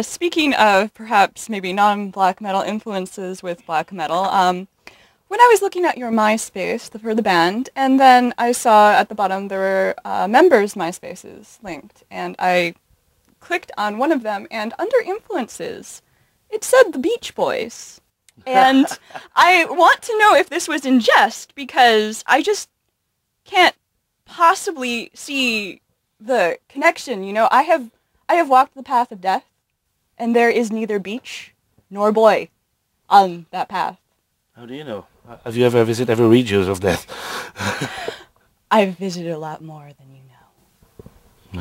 Speaking of perhaps maybe non-black metal influences with black metal, when I was looking at your MySpace for the band, and then I saw at the bottom there were members' MySpaces linked, and I clicked on one of them, and under influences, it said the Beach Boys. And I want to know if this was in jest, because I just can't possibly see the connection. You know, I have walked the path of death, and there is neither beach nor boy on that path. How do you know? Have you ever visited every regions of death? I've visited a lot more than you know.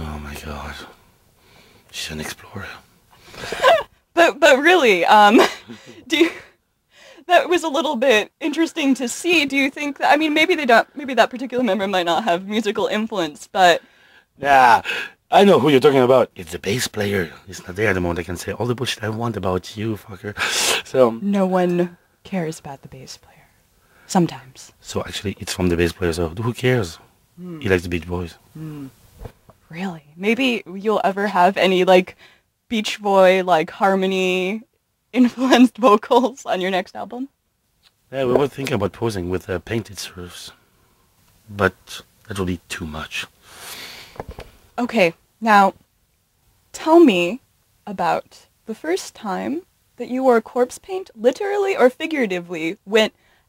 Oh my god. She's an explorer. But really, do you, that was a little bit interesting to see. Do you think that, I mean, maybe that particular member might not have musical influence, but... Yeah, I know who you're talking about. It's the bass player. He's not there at the moment. I can say all the bullshit I want about you, fucker. So... No one cares about the bass player. Sometimes. So actually, it's from the bass player, so who cares? He likes the Beach Boys. Really? Maybe you'll ever have any, like, Beach Boy, like, harmony-influenced vocals on your next album? Yeah, we were thinking about posing with painted surfs. But that will be too much. Okay, now, tell me about the first time that you wore corpse paint, literally or figuratively.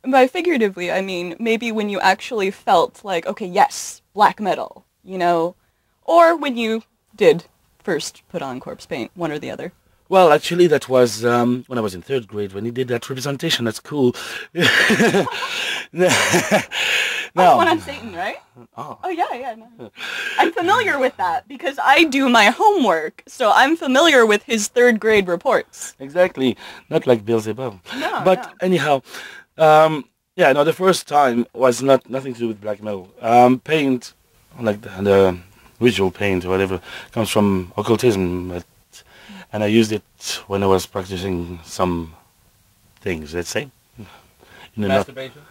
By figuratively, I mean maybe when you actually felt like, okay, yes, black metal, you know, or when you did first put on corpse paint, one or the other. Well, actually, that was when I was in third grade, when he did that representation. That's cool. Oh, the one on Satan, right? Oh yeah. No. I'm familiar with that because I do my homework, so I'm familiar with his third grade reports. Exactly. Not like Bill Zebub. No, But no. anyhow, yeah, no, the first time was nothing to do with black metal. Paint, like the visual paint or whatever, comes from occultism, and I used it when I was practicing some things, let's say. Masturbation?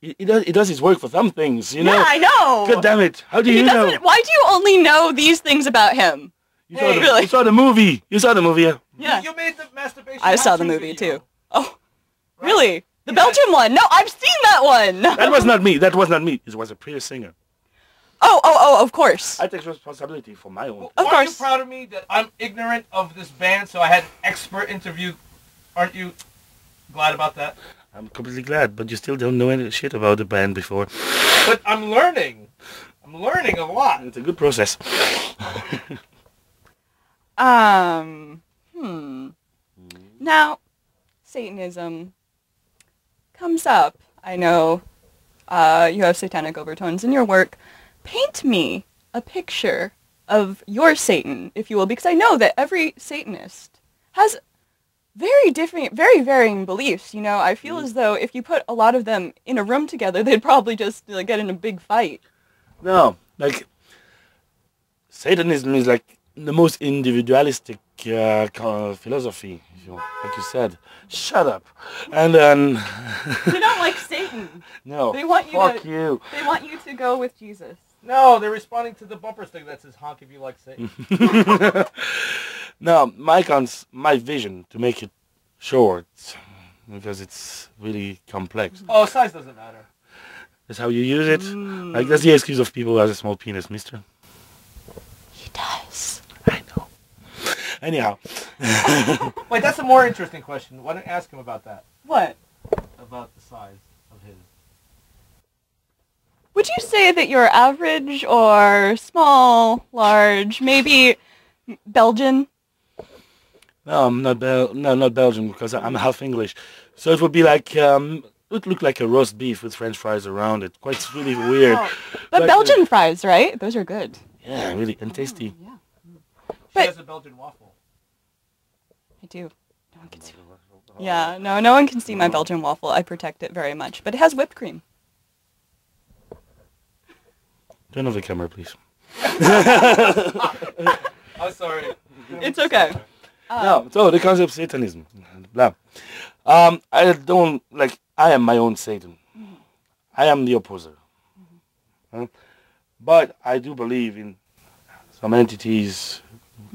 It does its work for some things, you know? Yeah, I know. God damn it. How do you know? Why do you only know these things about him? You Really? saw the movie. You saw the movie, yeah. Yeah. You made the masturbation. I saw the how-to movie video. too. Oh, really? The Belgian one? No, I've seen that one. That was not me. That was not me. It was a previous singer. Oh, of course. I take responsibility for my own. Of Aren't course. you proud of me that I'm ignorant of this band, so I had an expert interview? Aren't you glad about that? I'm completely glad, but you still don't know any shit about the band before. But I'm learning. I'm learning a lot. It's a good process. Now, Satanism comes up. I know you have satanic overtones in your work. Paint me a picture of your Satan, if you will, because I know that every Satanist has very different, very varying beliefs. You know, I feel as though if you put a lot of them in a room together, they'd probably just like, get in a big fight. No, like, Satanism is like the most individualistic kind of philosophy, like you said. Shut up. And then... They don't like Satan. No, They want you fuck to- you. They want you to go with Jesus. No, they're responding to the bumper sticker that says honk if you like Satan. No, my vision, to make it short, because it's really complex. Oh, size doesn't matter. That's how you use it. Like, that's the excuse of people who has a small penis, mister. He does. I know. Anyhow. Wait, that's a more interesting question. Why don't you ask him about that? What? About the size of his. Would you say that you're average or small, large, maybe Belgian? No, I'm not not Belgian, because I'm half English. So it would be like, it would look like a roast beef with French fries around it. Quite really weird. Oh. But Belgian fries, right? Those are good. Yeah, really, and tasty. Yeah. She But- has a Belgian waffle. I do. No one can see. Yeah, no one can see my Belgian waffle. I protect it very much. But it has whipped cream. Turn off the camera, please. I'm sorry. It's okay. No, so the concept of Satanism, blah. I don't, like, I am my own Satan. I am the opposer. But I do believe in some entities,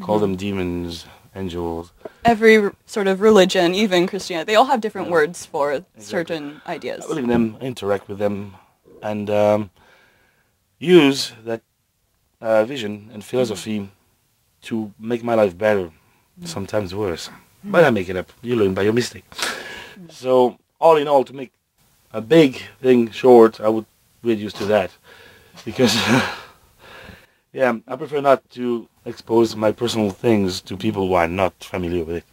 call them demons, angels. Every sort of religion, even Christianity, they all have different words for certain ideas. I believe in them, interact with them, and use that vision and philosophy to make my life better, sometimes worse. But I make it up. You learn by your mistake. So, all in all, to make a big thing short, I would reduce to that. Because, yeah, I prefer not to expose my personal things to people who are not familiar with it.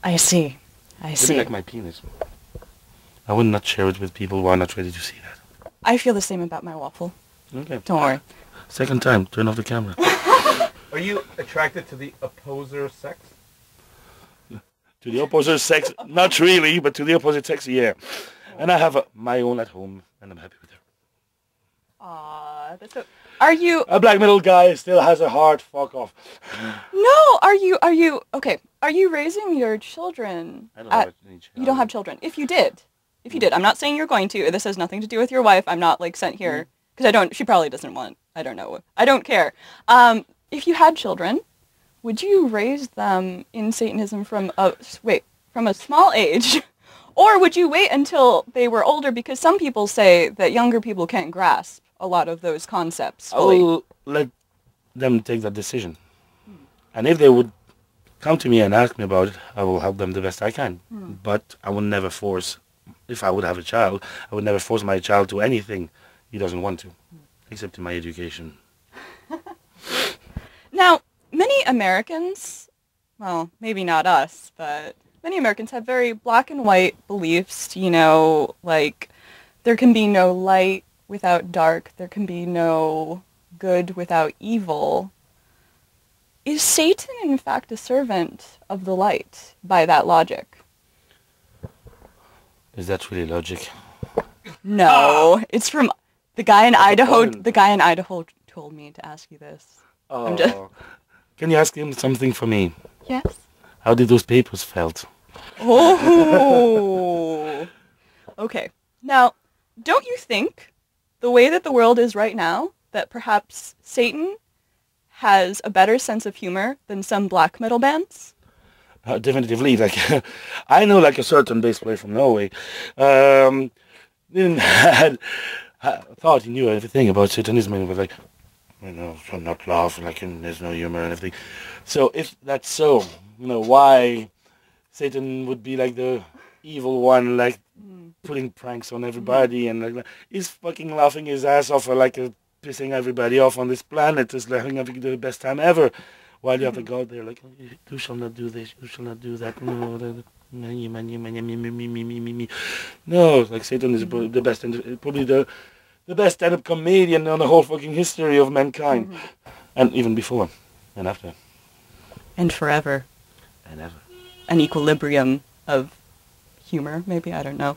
I see. I see. Like my penis. I would not share it with people who are not ready to see that. I feel the same about my waffle. Okay. Don't worry. Second time, turn off the camera. Are you attracted to the opposer sex? To the opposite sex, not really, but to the opposite sex, yeah. And I have my own at home, and I'm happy with her. That's so... Are you... A black metal guy still has a heart, fuck off. No, are you... Okay, are you raising your children... I don't have any child. You don't have children. If you did, I'm not saying you're going to. This has nothing to do with your wife. I'm not, like, sent here. Because she probably doesn't want... I don't know. I don't care. If you had children... Would you raise them in Satanism from a small age? Or would you wait until they were older? Because some people say that younger people can't grasp a lot of those concepts fully. I'll let them take that decision. And if they would come to me and ask me about it, I will help them the best I can. But I will never force, if I would have a child, I would never force my child to anything he doesn't want to, except in my education. Now, many Americans, well, maybe not us, but many Americans have very black and white beliefs, like there can be no light without dark, there can be no good without evil. Is Satan, in fact, a servant of the light by that logic? Is that really logic? No, it's from the guy in Idaho. The guy in Idaho told me to ask you this. Oh. Can you ask him something for me? Yes. How did those papers felt? Oh. Okay. Now, don't you think the way that the world is right now, that perhaps Satan has a better sense of humor than some black metal bands? Definitively. Like, I know like a certain bass player from Norway. Thought he knew everything about Satanism and was like, should not laugh, like, and there's no humor and everything. So if that's so, why Satan would be like the evil one, like putting pranks on everybody and like he's fucking laughing his ass off, or like pissing everybody off on this planet, is having the best time ever. While you have a God there, like, you shall not do this, you shall not do that. No, like Satan is the best, and probably the best stand-up comedian on the whole fucking history of mankind. And even before and after. And forever. And ever. An equilibrium of humor, maybe? I don't know.